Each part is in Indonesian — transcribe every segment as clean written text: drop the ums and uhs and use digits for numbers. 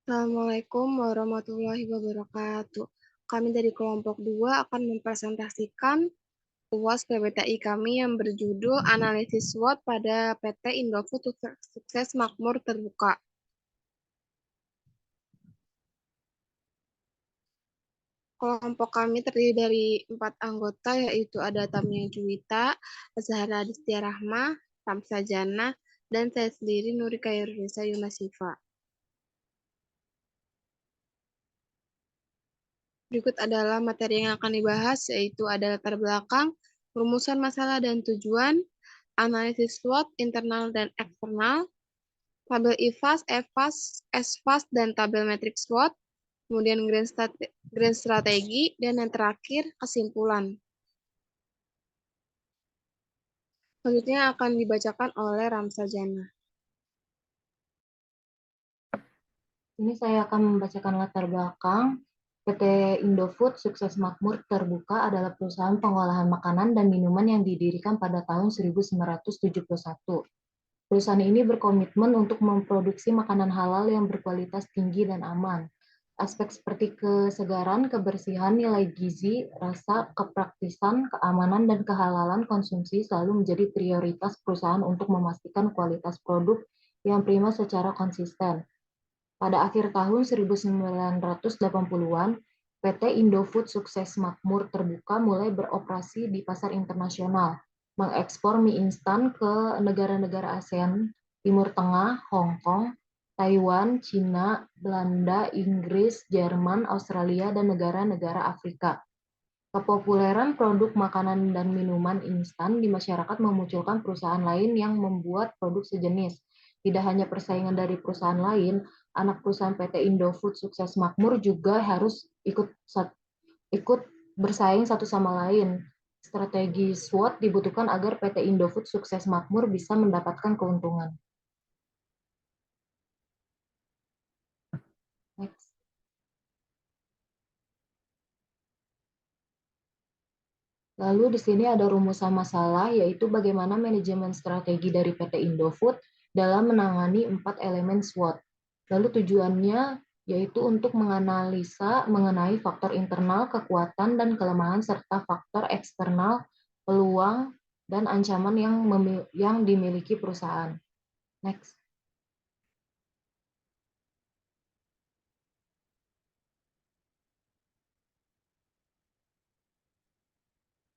Assalamualaikum warahmatullahi wabarakatuh. Kami dari kelompok 2 akan mempresentasikan UAS PBTI kami yang berjudul Analisis SWOT pada PT Indofood Sukses Makmur Terbuka. Kelompok kami terdiri dari 4 anggota, yaitu ada Tamia Juwita, Zahra Aditya Rahma, Tamsa Jana, dan saya sendiri Nuri Khairunisa Yunasifa. Berikut adalah materi yang akan dibahas, yaitu ada latar belakang, rumusan masalah dan tujuan, analisis SWOT internal dan eksternal, tabel IFAS, EFAS, SFAS, dan tabel metrik SWOT, kemudian grand strategi, dan yang terakhir kesimpulan. Selanjutnya akan dibacakan oleh Ramsa Jana. Ini saya akan membacakan latar belakang. PT Indofood Sukses Makmur Terbuka adalah perusahaan pengolahan makanan dan minuman yang didirikan pada tahun 1971. Perusahaan ini berkomitmen untuk memproduksi makanan halal yang berkualitas tinggi dan aman. Aspek seperti kesegaran, kebersihan, nilai gizi, rasa, kepraktisan, keamanan, dan kehalalan konsumsi selalu menjadi prioritas perusahaan untuk memastikan kualitas produk yang prima secara konsisten. Pada akhir tahun 1980-an, PT Indofood Sukses Makmur Terbuka mulai beroperasi di pasar internasional, mengekspor mie instan ke negara-negara ASEAN, Timur Tengah, Hong Kong, Taiwan, Cina, Belanda, Inggris, Jerman, Australia, dan negara-negara Afrika. Kepopuleran produk makanan dan minuman instan di masyarakat memunculkan perusahaan lain yang membuat produk sejenis. Tidak hanya persaingan dari perusahaan lain, anak perusahaan PT Indofood Sukses Makmur juga harus ikut bersaing satu sama lain. Strategi SWOT dibutuhkan agar PT Indofood Sukses Makmur bisa mendapatkan keuntungan. Next. Lalu di sini ada rumusan masalah, yaitu bagaimana manajemen strategi dari PT Indofood dalam menangani 4 elemen SWOT. Lalu tujuannya yaitu untuk menganalisa mengenai faktor internal, kekuatan, dan kelemahan, serta faktor eksternal, peluang, dan ancaman yang dimiliki perusahaan. Next.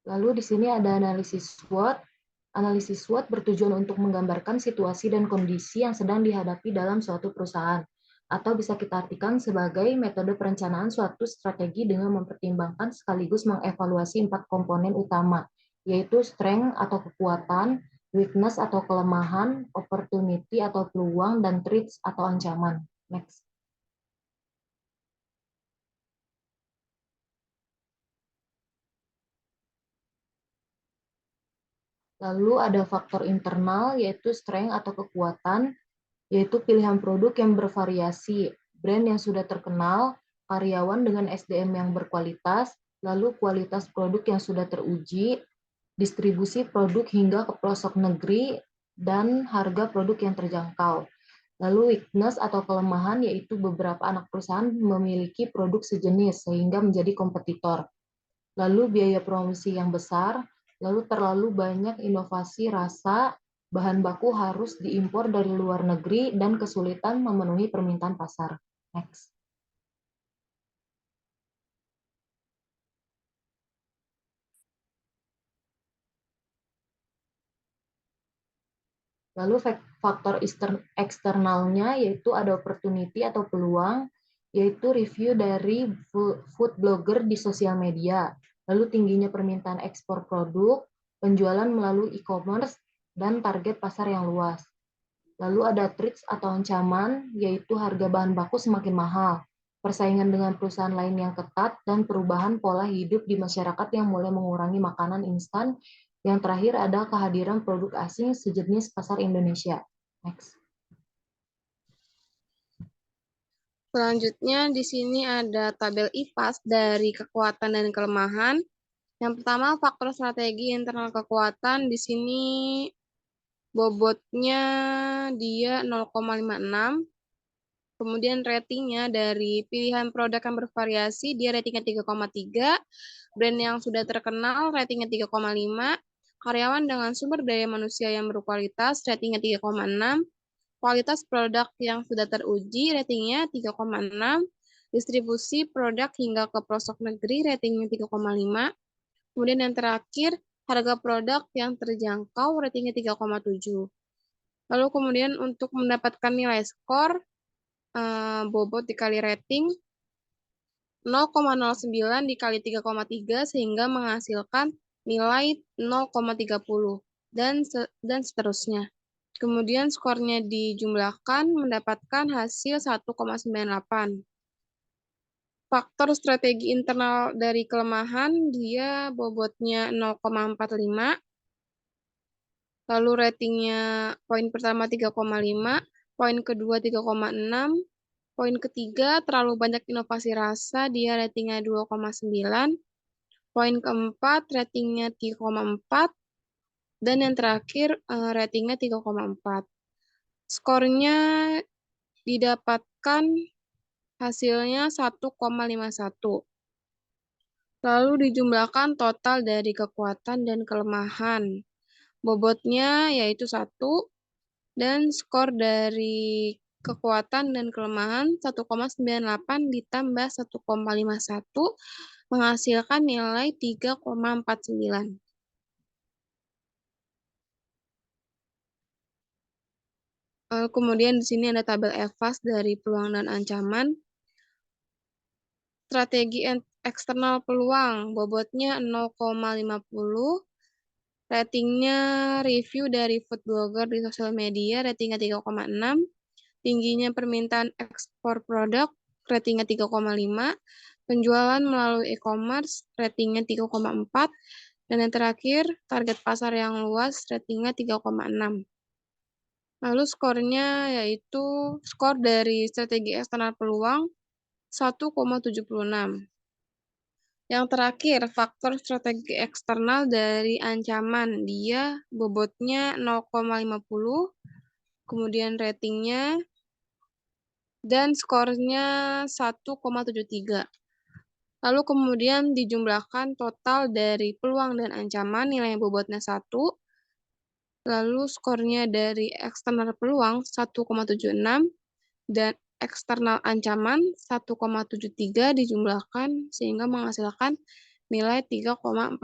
Lalu di sini ada analisis SWOT. Analisis SWOT bertujuan untuk menggambarkan situasi dan kondisi yang sedang dihadapi dalam suatu perusahaan, atau bisa kita artikan sebagai metode perencanaan suatu strategi dengan mempertimbangkan sekaligus mengevaluasi 4 komponen utama, yaitu strength atau kekuatan, weakness atau kelemahan, opportunity atau peluang, dan threats atau ancaman. Next. Lalu ada faktor internal, yaitu strength atau kekuatan, yaitu pilihan produk yang bervariasi, brand yang sudah terkenal, karyawan dengan SDM yang berkualitas, lalu kualitas produk yang sudah teruji, distribusi produk hingga ke pelosok negeri, dan harga produk yang terjangkau. Lalu weakness atau kelemahan, yaitu beberapa anak perusahaan memiliki produk sejenis sehingga menjadi kompetitor. Lalu biaya promosi yang besar, lalu terlalu banyak inovasi rasa, bahan baku harus diimpor dari luar negeri, dan kesulitan memenuhi permintaan pasar. Next. Lalu faktor eksternalnya yaitu ada opportunity atau peluang, yaitu review dari food blogger di sosial media, lalu tingginya permintaan ekspor produk, penjualan melalui e-commerce, dan target pasar yang luas. Lalu ada threats atau ancaman, yaitu harga bahan baku semakin mahal, persaingan dengan perusahaan lain yang ketat, dan perubahan pola hidup di masyarakat yang mulai mengurangi makanan instan. Yang terakhir ada kehadiran produk asing sejenis pasar Indonesia. Next. Selanjutnya di sini ada tabel IFAS dari kekuatan dan kelemahan. Yang pertama, faktor strategi internal kekuatan. Di sini bobotnya dia 0,56. Kemudian ratingnya dari pilihan produk yang bervariasi, dia ratingnya 3,3. Brand yang sudah terkenal, ratingnya 3,5. Karyawan dengan sumber daya manusia yang berkualitas, ratingnya 3,6. Kualitas produk yang sudah teruji, ratingnya 3,6. Distribusi produk hingga ke pelosok negeri, ratingnya 3,5. Kemudian yang terakhir, harga produk yang terjangkau, ratingnya 3,7. Lalu kemudian untuk mendapatkan nilai skor, bobot dikali rating 0,09 dikali 3,3 sehingga menghasilkan nilai 0,30 dan seterusnya. Kemudian skornya dijumlahkan mendapatkan hasil 1,98. Faktor strategi internal dari kelemahan, dia bobotnya 0,45. Lalu ratingnya poin pertama 3,5, poin kedua 3,6, poin ketiga terlalu banyak inovasi rasa, dia ratingnya 2,9, poin keempat ratingnya 3,4, dan yang terakhir ratingnya 3,4. Skornya didapatkan hasilnya 1,51. Lalu dijumlahkan total dari kekuatan dan kelemahan. Bobotnya yaitu 1, dan skor dari kekuatan dan kelemahan 1,98 ditambah 1,51 menghasilkan nilai 3,49. Kemudian di sini ada tabel EVAS dari peluang dan ancaman. Strategi eksternal peluang, bobotnya 0,50. Ratingnya review dari food blogger di sosial media, ratingnya 3,6. Tingginya permintaan ekspor produk, ratingnya 3,5. Penjualan melalui e-commerce, ratingnya 3,4. Dan yang terakhir, target pasar yang luas, ratingnya 3,6. Lalu skornya yaitu skor dari strategi eksternal peluang 1,76. Yang terakhir, faktor strategi eksternal dari ancaman. Dia bobotnya 0,50, kemudian ratingnya, dan skornya 1,73. Lalu kemudian dijumlahkan total dari peluang dan ancaman, nilai bobotnya 1. Lalu skornya dari eksternal peluang 1,76 dan eksternal ancaman 1,73 dijumlahkan sehingga menghasilkan nilai 3,49.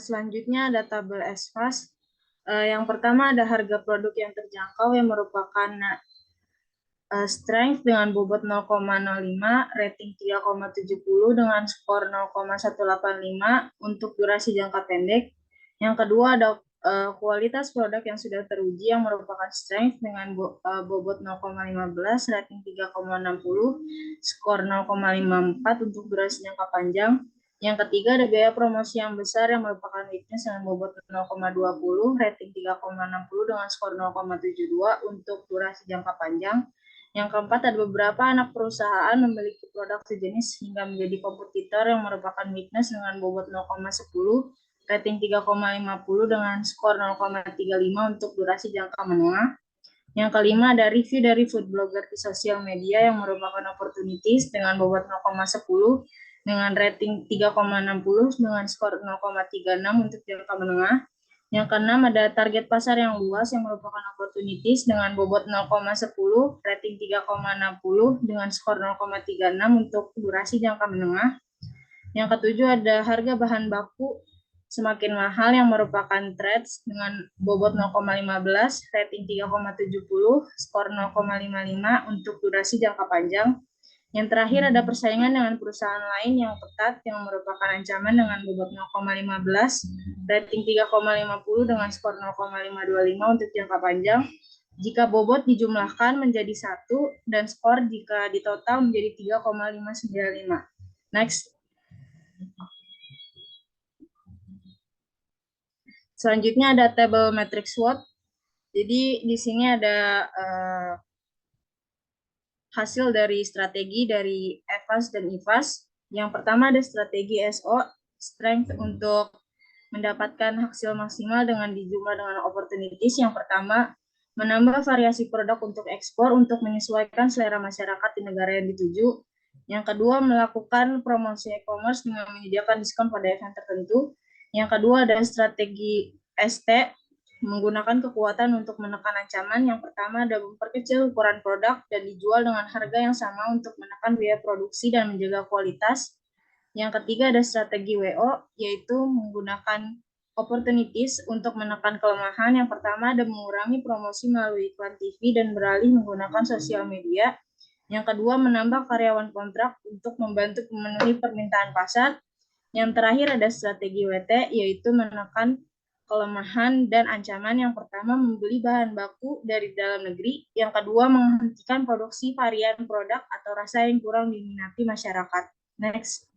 Selanjutnya ada tabel EVAS. Yang pertama ada harga produk yang terjangkau yang merupakan strength dengan bobot 0,05, rating 3,70 dengan skor 0,185 untuk durasi jangka pendek. Yang kedua ada kualitas produk yang sudah teruji yang merupakan strength dengan bobot 0,15, rating 3,60, skor 0,54 untuk durasi jangka panjang. Yang ketiga ada biaya promosi yang besar yang merupakan weakness dengan bobot 0,20, rating 3,60 dengan skor 0,72 untuk durasi jangka panjang. Yang keempat, ada beberapa anak perusahaan memiliki produk sejenis hingga menjadi kompetitor yang merupakan weakness dengan bobot 0,10, rating 3,50 dengan skor 0,35 untuk durasi jangka menengah. Yang kelima, ada review dari food blogger di sosial media yang merupakan opportunities dengan bobot 0,10 dengan rating 3,60 dengan skor 0,36 untuk jangka menengah. Yang keenam ada target pasar yang luas yang merupakan opportunities dengan bobot 0,10, rating 3,60 dengan skor 0,36 untuk durasi jangka menengah. Yang ketujuh ada harga bahan baku semakin mahal yang merupakan threats dengan bobot 0,15, rating 3,70, skor 0,55 untuk durasi jangka panjang. Yang terakhir ada persaingan dengan perusahaan lain yang ketat yang merupakan ancaman dengan bobot 0,15, rating 3,50 dengan skor 0,525 untuk jangka panjang. Jika bobot dijumlahkan menjadi 1 dan skor jika ditotal menjadi 3,595. Next. Selanjutnya ada tabel matrix SWOT. Jadi di sini ada hasil dari strategi dari EVAS dan IVAS. Yang pertama ada strategi SO, strength untuk mendapatkan hasil maksimal dengan dijumlah dengan opportunities. Yang pertama, menambah variasi produk untuk ekspor untuk menyesuaikan selera masyarakat di negara yang dituju. Yang kedua, melakukan promosi e-commerce dengan menyediakan diskon pada event tertentu. Yang kedua, ada strategi ST, menggunakan kekuatan untuk menekan ancaman. Yang pertama, ada memperkecil ukuran produk dan dijual dengan harga yang sama untuk menekan biaya produksi dan menjaga kualitas. Yang ketiga, ada strategi WO, yaitu menggunakan opportunities untuk menekan kelemahan. Yang pertama, ada mengurangi promosi melalui iklan TV dan beralih menggunakan sosial media. Yang kedua, menambah karyawan kontrak untuk membantu memenuhi permintaan pasar. Yang terakhir, ada strategi WT, yaitu menekan kelemahan dan ancaman. Yang pertama, membeli bahan baku dari dalam negeri. Yang kedua, menghentikan produksi varian produk atau rasa yang kurang diminati masyarakat. Next.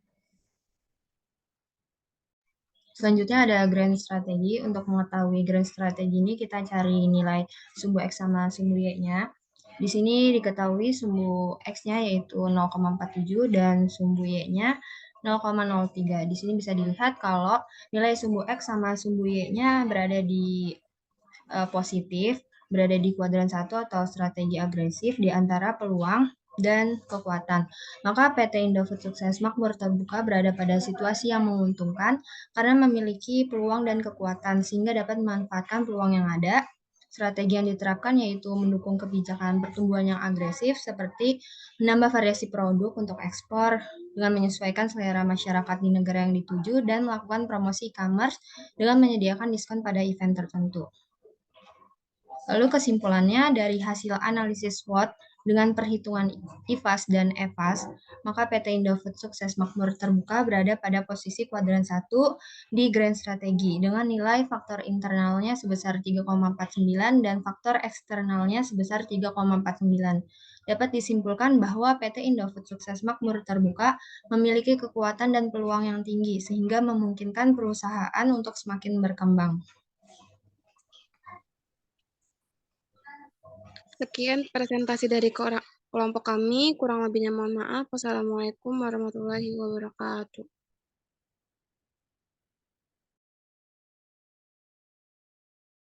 Selanjutnya ada grand strategi. Untuk mengetahui grand strategi ini kita cari nilai sumbu X sama sumbu Y-nya. Di sini diketahui sumbu X-nya yaitu 0,47 dan sumbu Y-nya 0,03. Di sini bisa dilihat kalau nilai sumbu X sama sumbu Y-nya berada di positif, berada di kuadran 1 atau strategi agresif di antara peluang dan kekuatan. Maka PT Indofood Sukses Makmur Terbuka berada pada situasi yang menguntungkan karena memiliki peluang dan kekuatan sehingga dapat memanfaatkan peluang yang ada. Strategi yang diterapkan yaitu mendukung kebijakan pertumbuhan yang agresif seperti menambah variasi produk untuk ekspor dengan menyesuaikan selera masyarakat di negara yang dituju dan melakukan promosi e-commerce dengan menyediakan diskon pada event tertentu. Lalu kesimpulannya dari hasil analisis SWOT dengan perhitungan IFAS dan EFAS, maka PT Indofood Sukses Makmur Terbuka berada pada posisi kuadran 1 di Grand Strategi dengan nilai faktor internalnya sebesar 3,49 dan faktor eksternalnya sebesar 3,49. Dapat disimpulkan bahwa PT Indofood Sukses Makmur Terbuka memiliki kekuatan dan peluang yang tinggi sehingga memungkinkan perusahaan untuk semakin berkembang. Sekian presentasi dari kelompok kami. Kurang lebihnya mohon maaf. Wassalamualaikum warahmatullahi wabarakatuh.